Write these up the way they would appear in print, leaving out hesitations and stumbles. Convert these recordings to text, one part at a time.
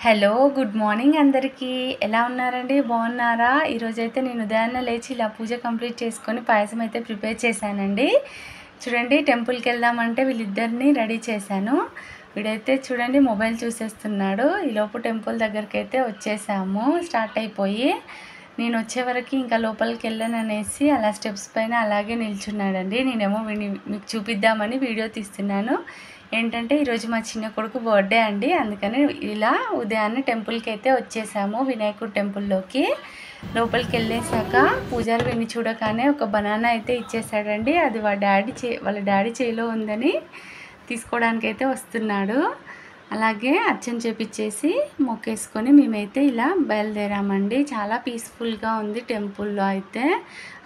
Hello good morning అందరికీ. ఎలా ఉన్నారండి? బాగున్నారా? ఈరోజైతే నేను ఉదయాన్నే లేచి ఇలా పూజ కంప్లీట్ చేసుకొని పాయసం అయితే ప్రిపేర్ చేశానండి. చూడండి, టెంపుల్కి వెళ్దామంటే వీళ్ళిద్దరిని రెడీ చేశాను. వీడైతే చూడండి మొబైల్ చూసేస్తున్నాడు. ఈలోపు టెంపుల్ దగ్గరికి అయితే వచ్చేసాము. స్టార్ట్ అయిపోయి నేను వచ్చే వరకు ఇంకా లోపలికి వెళ్ళాననేసి అలా స్టెప్స్ పైన అలాగే నిల్చున్నాడండి. నేనేమో మీకు చూపిద్దామని వీడియో తీస్తున్నాను. ఏంటంటే ఈరోజు మా చిన్న కొడుకు బర్త్డే అండి, అందుకని ఇలా ఉదయాన్నే టెంపుల్కి అయితే వచ్చేసాము. వినాయకుడు టెంపుల్లోకి లోపలికి వెళ్ళేసాక పూజారి వీడిని చూడగానే ఒక బనానా అయితే ఇచ్చేసాడండి. అది వాళ్ళ డాడీ చేయిలో ఉందని తీసుకోవడానికి అయితే వస్తున్నాడు. అలాగే అర్చన చేపించేసి మొక్కేసుకొని మేమైతే ఇలా బయలుదేరామండి. చాలా పీస్ఫుల్గా ఉంది టెంపుల్లో అయితే.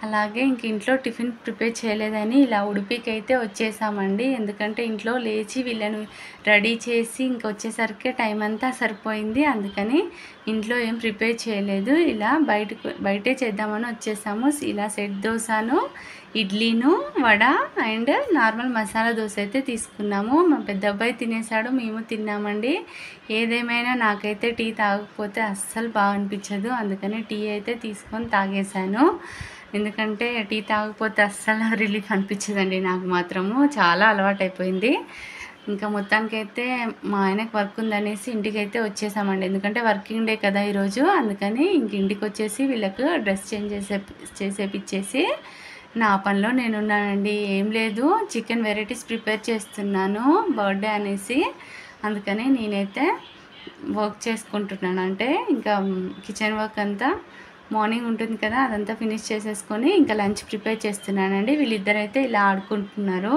అలాగే ఇంక ఇంట్లో టిఫిన్ ప్రిపేర్ చేయలేదని ఇలా ఉడిపికి అయితే వచ్చేసామండి. ఎందుకంటే ఇంట్లో లేచి వీళ్ళని రెడీ చేసి ఇంక వచ్చేసరికి టైం అంతా సరిపోయింది. అందుకని ఇంట్లో ఏం ప్రిపేర్ చేయలేదు. ఇలా బయటే చేద్దామని వచ్చేసాము. ఇలా సెట్ దోశను, ఇడ్లీను, వడ అండ్ నార్మల్ మసాలా దోశ అయితే తీసుకున్నాము. మా పెద్ద అబ్బాయి తినేసాడు, మేము తిన్నామండి. ఏదేమైనా నాకైతే టీ తాగకపోతే అస్సలు బాగా అనిపించదు. అందుకని టీ అయితే తీసుకొని తాగేశాను. ఎందుకంటే టీ తాగకపోతే అస్సలు రిలీఫ్ అనిపించదండి. నాకు మాత్రము చాలా అలవాటైపోయింది. ఇంకా మొత్తానికైతే మా ఆయనకు వర్క్ ఉందనేసి ఇంటికైతే వచ్చేసామండి. ఎందుకంటే వర్కింగ్ డే కదా ఈరోజు. అందుకని ఇంక ఇంటికి వచ్చేసి వీళ్ళకు డ్రెస్ చేంజ్ చేసేపిచ్చేసి నా పనిలో నేనున్నానండి. ఏం లేదు, చికెన్ వెరైటీస్ ప్రిపేర్ చేస్తున్నాను బర్త్డే అనేసి. అందుకని నేనైతే వర్క్ చేసుకుంటున్నాను. అంటే ఇంకా కిచెన్ వర్క్ అంతా మార్నింగ్ ఉంటుంది కదా, అదంతా ఫినిష్ చేసేసుకొని ఇంకా లంచ్ ప్రిపేర్ చేస్తున్నానండి. వీళ్ళిద్దరైతే ఇలా ఆడుకుంటున్నారు.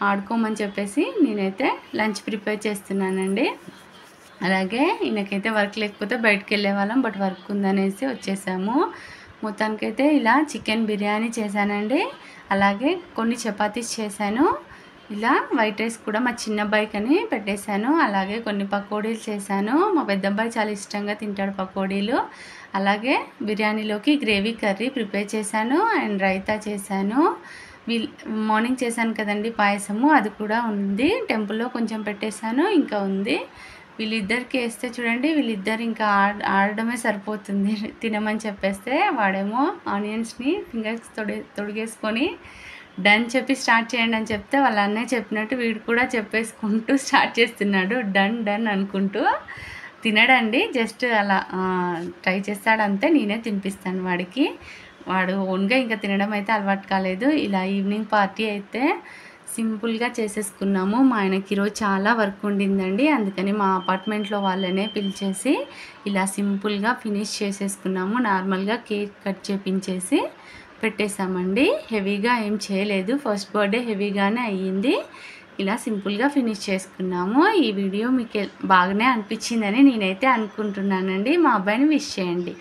ఆడుకోమని చెప్పేసి నేనైతే లంచ్ ప్రిపేర్ చేస్తున్నానండి. అలాగే ఈయనకైతే వర్క్ లేకపోతే బయటకు వెళ్ళే వాళ్ళం, బట్ వర్క్ ఉందనేసి వచ్చేసాము. మొత్తానికైతే ఇలా చికెన్ బిర్యానీ చేశానండి. అలాగే కొన్ని చపాతీస్ చేశాను. ఇలా వైట్ రైస్ కూడా మా చిన్న అబ్బాయికి అని పెట్టేశాను. అలాగే కొన్ని పకోడీలు చేశాను. మా పెద్ద అబ్బాయి చాలా ఇష్టంగా తింటాడు పకోడీలు. అలాగే బిర్యానీలోకి గ్రేవీ కర్రీ ప్రిపేర్ చేశాను అండ్ రైతా చేశాను. మార్నింగ్ చేశాను కదండి పాయసము, అది కూడా ఉంది. టెంపుల్లో కొంచెం పెట్టేశాను, ఇంకా ఉంది. వీళ్ళిద్దరికి వేస్తే చూడండి, వీళ్ళిద్దరు ఇంకా ఆడడమే సరిపోతుంది. తినమని చెప్పేస్తే వాడేమో ఆనియన్స్ని ఫింగర్స్ తొడిగేసుకొని డన్ చెప్పి స్టార్ట్ చేయండి అని చెప్తే వాళ్ళ అన్నయ్య చెప్పినట్టు వీడు కూడా చెప్పేసుకుంటూ స్టార్ట్ చేస్తున్నాడు. డన్ డన్ అనుకుంటూ. తినడండి, జస్ట్ అలా ట్రై చేస్తాడు అంతే. నేనే తినిపిస్తాను వాడికి. వాడు ఓన్గా ఇంకా తినడం అయితే అలవాటు కాలేదు. ఇలా ఈవినింగ్ పార్టీ అయితే సింపుల్గా చేసేసుకున్నాము. మా ఆయనకి ఈరోజు చాలా వర్క్ ఉండిందండి. అందుకని మా అపార్ట్మెంట్లో వాళ్ళనే పిలిచేసి ఇలా సింపుల్గా ఫినిష్ చేసేసుకున్నాము. నార్మల్గా కేక్ కట్ చేపించేసి పెట్టేశామండి. హెవీగా ఏం చేయలేదు. ఫస్ట్ బర్త్డే హెవీగానే అయ్యింది. ఇలా సింపుల్గా ఫినిష్ చేసుకున్నాము. ఈ వీడియో మీకు బాగానే అనిపించిందని నేనైతే అనుకుంటున్నానండి. మా అబ్బాయిని విష్ చేయండి.